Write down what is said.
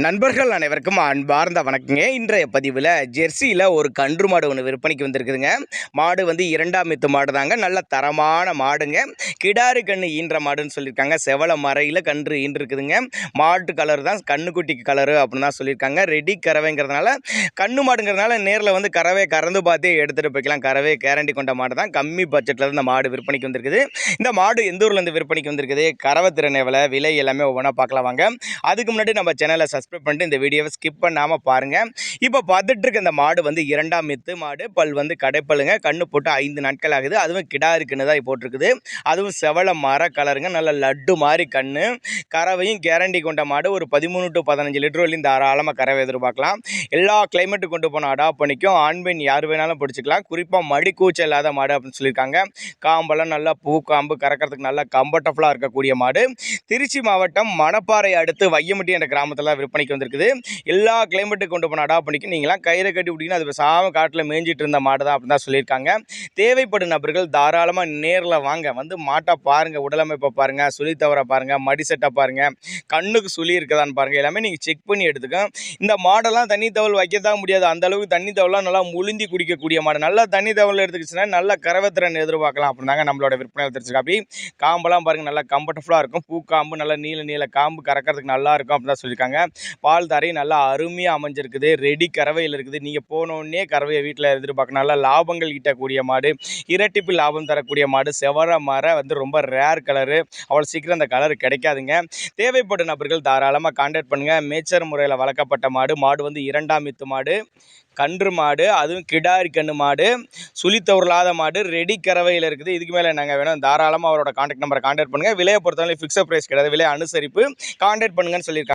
நண்பர்கள் அனைவருக்கும் அன்பார்ந்த வணக்கங்க. இன்றைய பதிவில் ஜெர்சியில் ஒரு கன்று மாடு ஒன்று விற்பனைக்கு வந்திருக்குதுங்க. மாடு வந்து 2ஆம் எத்து மாடு தாங்க. நல்ல தரமான மாடுங்க. கிடாரி கன்று ஈன்ற மாடுன்னு சொல்லியிருக்காங்க. செவல மறையில் கன்று ஈன்றுருக்குதுங்க. மாட்டு கலர் தான் கண்ணுக்குட்டிக்கு கலரு அப்படின்னு தான் சொல்லியிருக்காங்க. ரெடி கறவைங்கிறதுனால கண்ணு மாடுங்கிறதுனால நேரில் வந்து கறவை கறந்து பார்த்தே எடுத்துகிட்டு போய்க்கலாம். கறவை கேரண்டி கொண்ட மாடு தான். கம்மி பட்ஜெட்டில் இந்த மாடு விற்பனைக்கு வந்திருக்குது. இந்த மாடு எந்த ஊர்லேருந்து விற்பனைக்கு வந்திருக்குது, கறவை திறன் எவ்வளோ, விலை எல்லாமே ஒவ்வொன்றா பார்க்கலாம் வாங்க. அதுக்கு முன்னாடி நம்ம சேனலை சப்ஸ்கிரைப் பண்ணிட்டு இந்த வீடியோவை ஸ்கிப் பண்ணாமல் பாருங்கள். இப்போ பார்த்துட்டு இருக்க இந்த மாடு வந்து 2ஆம் எத்து மாடு. பல் வந்து கடைப்பல்லுங்க. கண்ணு போட்டு 5 நாட்கள் ஆகுது. அதுவும் கிடாருக்குன்னு தான் போட்டிருக்குது. அதுவும் செவல மர கலருங்க. நல்ல லட்டு மாதிரி கண்ணு. கறவையும் கேரண்டி கொண்ட மாடு. ஒரு 13 to 15 லிட்டர் வரையும் தாராளமாக கறவை எதிர்பார்க்கலாம். எல்லா கிளைமேட்டுக்கு கொண்டு போன அடாப்ட் பண்ணிக்கும். ஆண் பெண் யார் வேணாலும் பிடிச்சிக்கலாம். குறிப்பாக மடி கூச்சல் இல்லாத மாடு அப்படின்னு சொல்லியிருக்காங்க. காம்பெல்லாம் நல்லா பூக்காம்பு கறக்கிறதுக்கு நல்லா கம்ஃபர்டபுளாக இருக்கக்கூடிய மாடு. திருச்சி மாவட்டம் மணப்பாறை அடுத்து வையமுட்டி என்ற கிராமத்தில் விற்பனைக்கு வந்திருக்குது. எல்லா கிளைமேட்டுக்கு கொண்டு போன அடாப்ட் பண்ணிக்கும். நீங்களாம் கயிறை கட்டி விட்டீங்கன்னா அது பேசாமல் காட்டில் மேய்ஞ்சிட்டு இருந்த மாடு தான் அப்படின்னு தான் சொல்லியிருக்காங்க. தேவைப்படும் நபர்கள் தாராளமாக நேரில் வாங்க. வந்து மாட்டை பாருங்கள், உடலமைப்பை பாருங்கள், சுழி தவற பாருங்கள், மடி செட்டை பாருங்கள், கண்ணுக்கு சுழி இருக்குதான்னு பாருங்கள். எல்லாமே நீங்கள் செக் பண்ணி எடுத்துக்க. இந்த மாடெல்லாம் தண்ணி தவள் வைக்கத்தான் முடியாது. அந்த அளவுக்கு தண்ணி தவலாம் நல்லா முழுந்தி குடிக்கக்கூடிய மாடு. நல்லா தண்ணி தவள் எடுத்துக்கிச்சுன்னா நல்ல கறவைத்திறன் எதிர்பார்க்கலாம் அப்படின்னாங்க நம்மளோட விற்பனை தெரிஞ்சுக்க. அப்படி காம்பெல்லாம் பாருங்கள், நல்லா கம்ஃபர்டபுளாக இருக்கும். பூக்காம்பு நல்லா நீல காம்பு கறக்கிறதுக்கு நல்லா இருக்கும் அப்படின்னு தான் சொல்லியிருக்காங்க. பால் தரை நல்லா அருமையாக அமைஞ்சிருக்குது. ரெடி கறவையில் இருக்குது. நீங்கள் போனோடனே கறவையை வீட்டில் எதிர்பார்க்கணும். நல்லா லாபங்கள் ஈட்டக்கூடிய மாடு, இரட்டிப்பு லாபம் தரக்கூடிய மாடு. செவர மர வந்து ரொம்ப ரேர் கலரு. அவ்வளோ சீக்கிரம் அந்த கலர் கிடைக்காதுங்க. தேவைப்படும் நபர்கள் தாராளமாக கான்டாக்ட் பண்ணுங்கள். மேச்சர் முறையில் வளர்க்கப்பட்ட மாடு. மாடு வந்து 2ஆம் எத்து மாடு, கன்று மாடு, அதுவும் கிடாரி கன்று மாடு, சுழித்தவர்களாத மாடு, ரெடி கறவையில் இருக்குது. இதுக்கு மேலே நாங்கள் வேணும் தாராளமாக அவரோட கான்டாக்ட் நம்பரை கான்டாக்ட் பண்ணுங்கள். விலையை பொறுத்தவரை ஃபிக்ஸட் ப்ரைஸ் கிடையாது. விலை அனுசரிப்பு. கான்டாக்ட் பண்ணுங்கன்னு சொல்லியிருக்காங்க.